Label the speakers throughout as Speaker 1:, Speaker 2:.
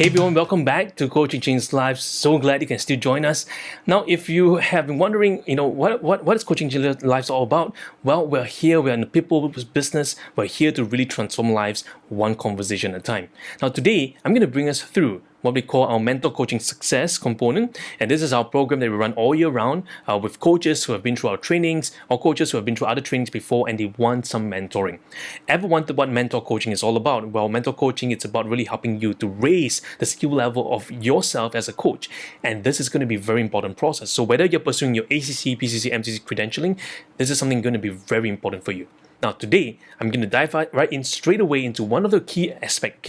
Speaker 1: Hey everyone, welcome back to Coaching Change Live. So glad you can still join us. Now, if you have been wondering, what is Coaching Change Lives all about? Well, we're here, we're in the people business. We're here to really transform lives one conversation at a time. Now, today, I'm going to bring us through what we call our mentor coaching success component. And this is our program that we run all year round with coaches who have been through our trainings or coaches who have been through other trainings before and they want some mentoring. Ever wondered what mentor coaching is all about? Well, mentor coaching, it's about really helping you to raise the skill level of yourself as a coach. And this is going to be a very important process. So whether you're pursuing your ACC, PCC, MCC credentialing, this is something going to be very important for you. Now today, I'm going to dive right in straight away into one of the key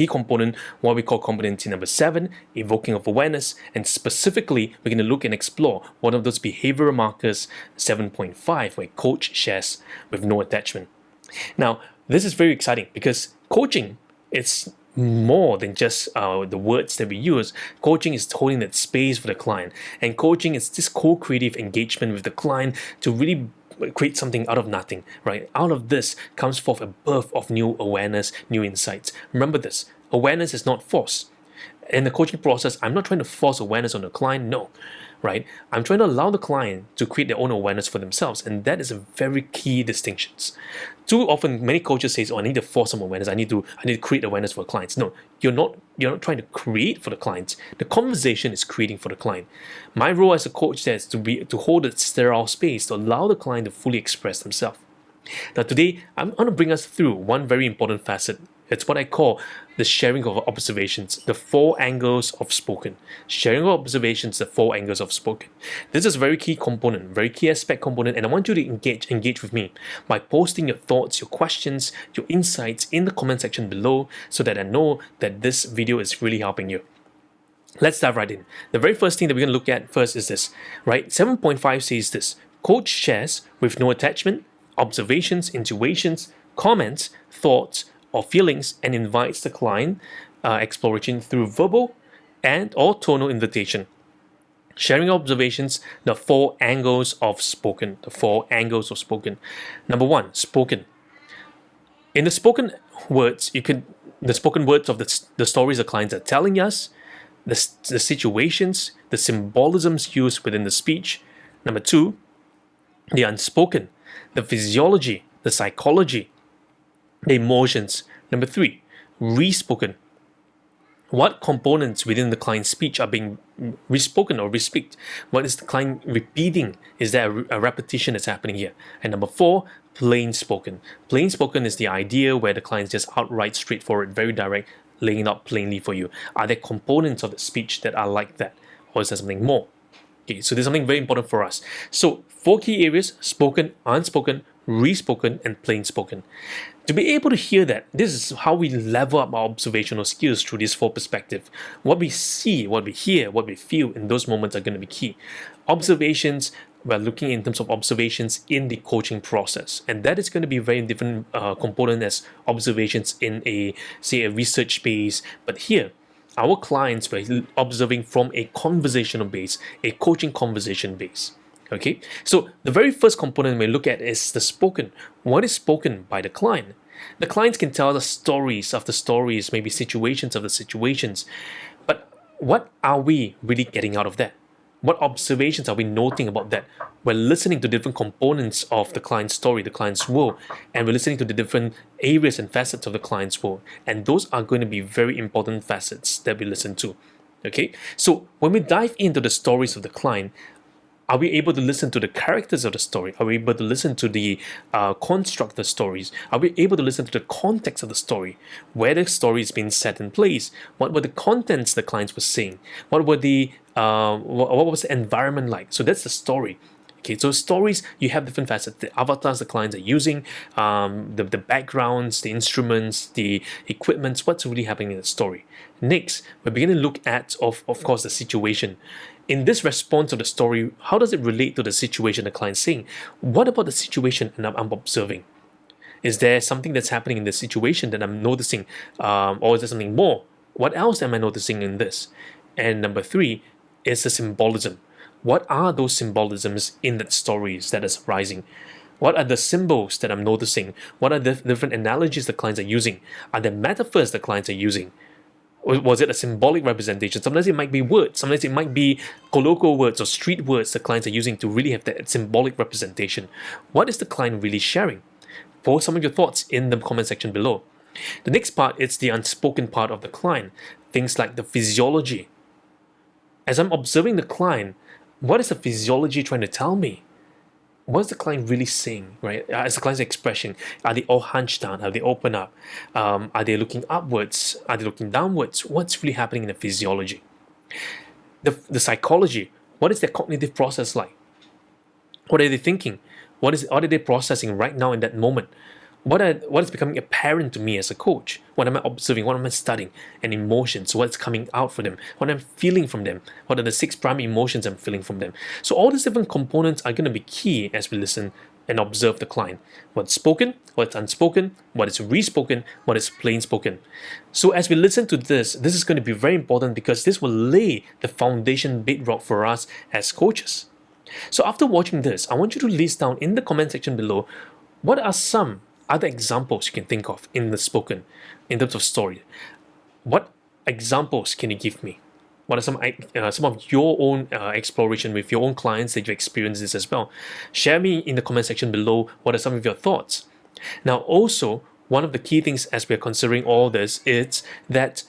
Speaker 1: component, what we call competency number 7, evoking of awareness, and specifically, we're going to look and explore one of those behavioral markers, 7.5, where coach shares with no attachment. Now, this is very exciting because coaching, it's more than just the words that we use. Coaching is holding that space for the client, and coaching is this co-creative engagement with the client to really create something out of nothing, right? Out of this comes forth a birth of new awareness, new insights. Remember this, awareness is not force. In the coaching process, I'm not trying to force awareness on the client, no, right? I'm trying to allow the client to create their own awareness for themselves, and that is a very key distinction. Too often, many coaches say, "Oh, I need to force some awareness. I need to create awareness for clients." No, you're not trying to create for the clients. The conversation is creating for the client. My role as a coach there is to hold a sterile space to allow the client to fully express themselves. Now, today I'm going to bring us through one very important facet. It's what I call the sharing of observations, the 4 angles of spoken. Sharing of observations, the 4 angles of spoken. This is a very key component, very key aspect component, and I want you to engage with me by posting your thoughts, your questions, your insights in the comment section below so that I know that this video is really helping you. Let's dive right in. The very first thing that we're going to look at first is this, right? 7.5 says this: coach shares with no attachment, observations, intuitions, comments, thoughts, or feelings, and invites the client exploration through verbal and or tonal invitation. Sharing observations, the 4 angles of spoken. The 4 angles of spoken. Number 1, spoken. In the spoken words, the spoken words of the stories the clients are telling us, the situations, the symbolisms used within the speech. Number 2, the unspoken, the physiology, the psychology, the emotions. Number 3, respoken. What components within the client's speech are being respoken or respeaked? What is the client repeating? Is there a repetition that's happening here? And number 4, plain spoken. Plain spoken is the idea where the client's just outright, straightforward, very direct, laying it out plainly for you. Are there components of the speech that are like that? Or is there something more? Okay, so there's something very important for us. So 4 key areas: spoken, unspoken, respoken, and plain spoken. To be able to hear that, this is how we level up our observational skills through these 4 perspectives. What we see, what we hear, what we feel in those moments are going to be key. Observations, we're looking in terms of observations in the coaching process, and that is going to be a very different component as observations in a research base. But here, our clients were observing from a conversational base, a coaching conversation base. Okay, so the very first component we look at is the spoken. What is spoken by the client? The clients can tell us stories after stories, maybe situations after situations, but what are we really getting out of that? What observations are we noting about that? We're listening to different components of the client's story, the client's world, and we're listening to the different areas and facets of the client's world, and those are going to be very important facets that we listen to. Okay, so when we dive into the stories of the client, are we able to listen to the characters of the story? Are we able to listen to the construct of the stories? Are we able to listen to the context of the story? Where the story is being set in place? What were the contents the clients were saying? What were the what was the environment like? So that's the story. Okay, so stories, you have different facets. The avatars the clients are using, the backgrounds, the instruments, the equipments, what's really happening in the story. Next, we're beginning to look at, of course, the situation. In this response of the story, how does it relate to the situation the client's saying? What about the situation I'm observing? Is there something that's happening in the situation that I'm noticing? Or is there something more? What else am I noticing in this? And number 3 is the symbolism. What are those symbolisms in that stories that is arising? What are the symbols that I'm noticing? What are the different analogies the clients are using? Are there metaphors the clients are using? Or was it a symbolic representation? Sometimes it might be words. Sometimes it might be colloquial words or street words the clients are using to really have that symbolic representation. What is the client really sharing? Post some of your thoughts in the comment section below. The next part is the unspoken part of the client. Things like the physiology. As I'm observing the client, what is the physiology trying to tell me? What is the client really saying, right? As the client's expression, are they all hunched down? Are they open up? Are they looking upwards? Are they looking downwards? What's really happening in the physiology? The psychology, what is their cognitive process like? What are they thinking? What are they processing right now in that moment? What is becoming apparent to me as a coach? What am I observing? What am I studying? And emotions, what's coming out for them? What I'm feeling from them? What are the 6 primary emotions I'm feeling from them? So all these different components are going to be key as we listen and observe the client. What's spoken, what's unspoken, what is re-spoken, what is plain spoken. So as we listen to this is going to be very important because this will lay the foundation bedrock for us as coaches. So after watching this, I want you to list down in the comment section below, what are some other examples you can think of in the spoken, in terms of story? What examples can you give me? What are some of your own exploration with your own clients that you experience this as well? Share me in the comment section below what are some of your thoughts. Now also, one of the key things as we're considering all this is that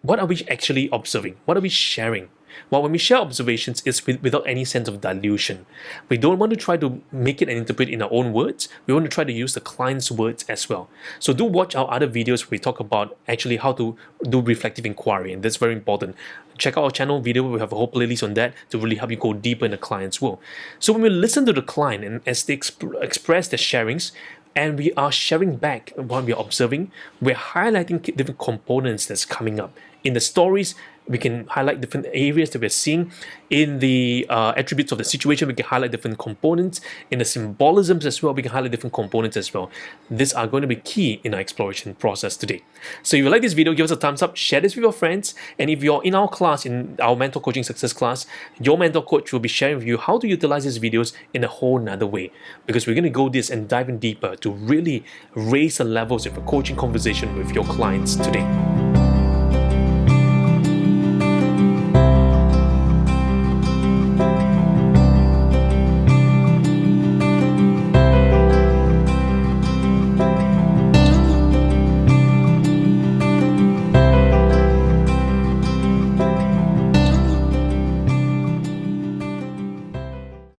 Speaker 1: what are we actually observing? What are we sharing? Well, when we share observations, it's without any sense of dilution. We don't want to try to make it and interpret in our own words. We want to try to use the client's words as well. So do watch our other videos where we talk about actually how to do reflective inquiry, and that's very important. Check out our channel video. We have a whole playlist on that to really help you go deeper in the client's world. So when we listen to the client and as they express their sharings, and we are sharing back what we are observing, we're highlighting different components that's coming up. In the stories, we can highlight different areas that we're seeing. In the attributes of the situation, we can highlight different components. In the symbolisms as well, we can highlight different components as well. These are going to be key in our exploration process today. So if you like this video, give us a thumbs up, share this with your friends. And if you're in our class, in our Mentor Coaching Success class, your mentor coach will be sharing with you how to utilize these videos in a whole nother way. Because we're going to go this and dive in deeper to really raise the levels of a coaching conversation with your clients today.